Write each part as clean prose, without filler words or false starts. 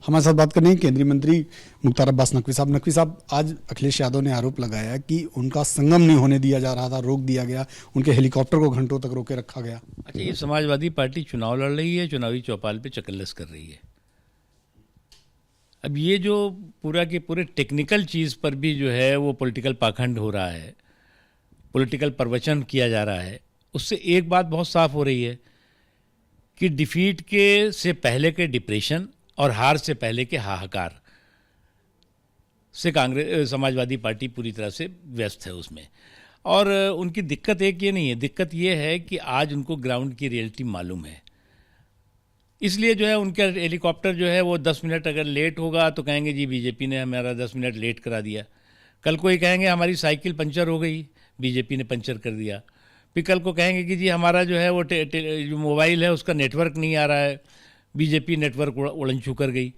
हमारे साथ बात करने हैं केंद्रीय मंत्री मुख्तार अब्बास नकवी साहब। नकवी साहब, आज अखिलेश यादव ने आरोप लगाया कि उनका संगम नहीं होने दिया जा रहा था, रोक दिया गया, उनके हेलीकॉप्टर को घंटों तक रोके रखा गया। अच्छा, ये समाजवादी पार्टी चुनाव लड़ रही है, चुनावी चौपाल पे चकल्लस कर रही है। अब ये जो पूरा के पूरे टेक्निकल चीज़ पर भी जो है वो पॉलिटिकल पाखंड हो रहा है, पॉलिटिकल प्रवचन किया जा रहा है, उससे एक बात बहुत साफ हो रही है कि डिफीट के से पहले के डिप्रेशन और हार से पहले के हाहाकार से कांग्रेस समाजवादी पार्टी पूरी तरह से व्यस्त है उसमें। और उनकी दिक्कत एक ये नहीं है, दिक्कत ये है कि आज उनको ग्राउंड की रियलिटी मालूम है। इसलिए जो है उनका हेलीकॉप्टर जो है वो 10 मिनट अगर लेट होगा तो कहेंगे जी बीजेपी ने हमारा 10 मिनट लेट करा दिया। कल को ये कहेंगे हमारी साइकिल पंचर हो गई, बीजेपी ने पंचर कर दिया। फिर कल को कहेंगे कि जी हमारा जो है वो जो मोबाइल है उसका नेटवर्क नहीं आ रहा है, बीजेपी नेटवर्क उड़नछू कर गई।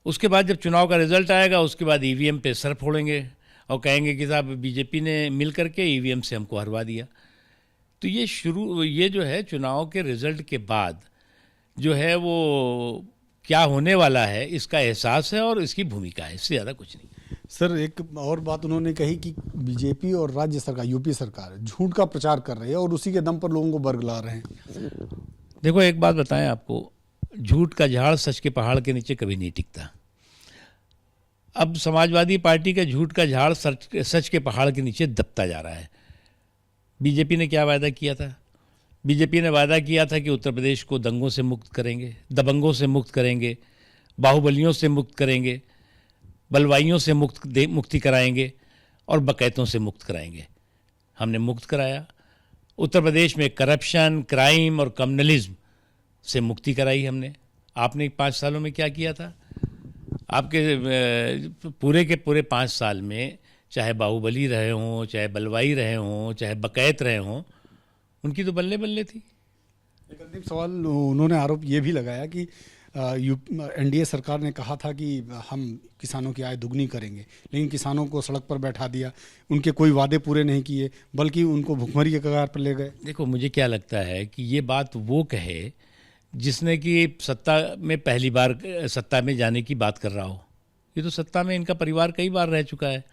उसके बाद जब चुनाव का रिजल्ट आएगा उसके बाद ईवीएम पे सर फोड़ेंगे और कहेंगे कि साहब बीजेपी ने मिल करके ईवीएम से हमको हरवा दिया। तो ये जो है चुनाव के रिजल्ट के बाद जो है वो क्या होने वाला है इसका एहसास है और इसकी भूमिका है, इससे ज़्यादा कुछ नहीं। सर, एक और बात उन्होंने कही कि बीजेपी और राज्य सरकार, यूपी सरकार झूठ का प्रचार कर रही है और उसी के दम पर लोगों को बरगला रहे हैं। देखो एक बात बताएं आपको, झूठ का झाड़ सच के पहाड़ के नीचे कभी नहीं टिकता। अब समाजवादी पार्टी का झूठ का झाड़ सच के पहाड़ के नीचे दबता जा रहा है। बीजेपी ने क्या वायदा किया था? बीजेपी ने वायदा किया था कि उत्तर प्रदेश को दंगों से मुक्त करेंगे, दबंगों से मुक्त करेंगे, बाहुबलियों से मुक्त करेंगे, बलवाइयों से मुक्ति कराएंगे और बकैतों से मुक्त कराएंगे। हमने मुक्त कराया। उत्तर प्रदेश में करप्शन, क्राइम और कम्युनलिज्म से मुक्ति कराई हमने। आपने 5 सालों में क्या किया था? आपके पूरे के पूरे 5 साल में चाहे बाहुबली रहे हों, चाहे बलवाई रहे हों, चाहे बकैत रहे हों, उनकी तो बल्ले बल्ले थी। एक अंतिम सवाल, उन्होंने आरोप ये भी लगाया कि एनडीए सरकार ने कहा था कि हम किसानों की आय दुगनी करेंगे, लेकिन किसानों को सड़क पर बैठा दिया, उनके कोई वादे पूरे नहीं किए, बल्कि उनको भुखमरी के कगार पर ले गए। देखो मुझे क्या लगता है कि ये बात वो कहे जिसने कि सत्ता में पहली बार सत्ता में जाने की बात कर रहा हो। ये तो सत्ता में इनका परिवार कई बार रह चुका है।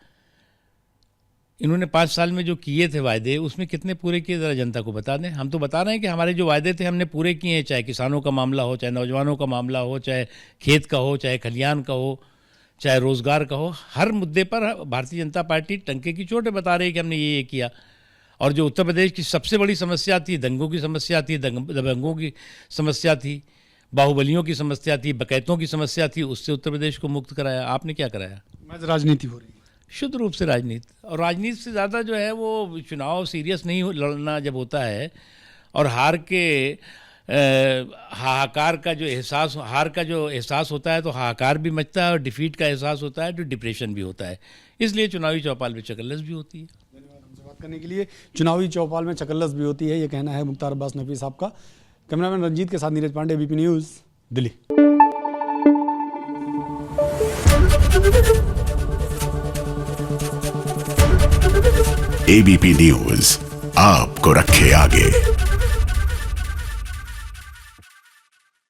इन्होंने 5 साल में जो किए थे वायदे, उसमें कितने पूरे किए ज़रा जनता को बता दें। हम तो बता रहे हैं कि हमारे जो वायदे थे हमने पूरे किए हैं, चाहे किसानों का मामला हो, चाहे नौजवानों का मामला हो, चाहे खेत का हो, चाहे खलियान का हो, चाहे रोज़गार का हो। हर मुद्दे पर भारतीय जनता पार्टी टंके की चोटें बता रही है कि हमने ये किया। और जो उत्तर प्रदेश की सबसे बड़ी समस्या थी, दंगों की समस्या थी, दबंगों की समस्या थी, बाहुबलियों की समस्या थी, बकैतों की समस्या थी, उससे उत्तर प्रदेश को मुक्त कराया। आपने क्या कराया? राजनीति हो रही है, शुद्ध रूप से राजनीति। और राजनीति से ज़्यादा जो है वो चुनाव सीरियस नहीं लड़ना जब होता है और हार के हाहाकार का जो एहसास, हार का जो एहसास होता है तो हाहाकार भी मचता है और डिफीट का एहसास होता है तो डिप्रेशन भी होता है। इसलिए चुनावी चौपाल में चकल्लस भी होती है। धन्यवाद हमसे बात करने के लिए। चुनावी चौपाल में चकल्लस भी होती है, ये कहना है मुख्तार अब्बास नकवी साहब का। कैमरामैन रंजीत के साथ Neeraj Pandey, ABP news, Delhi. ABP news आपको रखे आगे।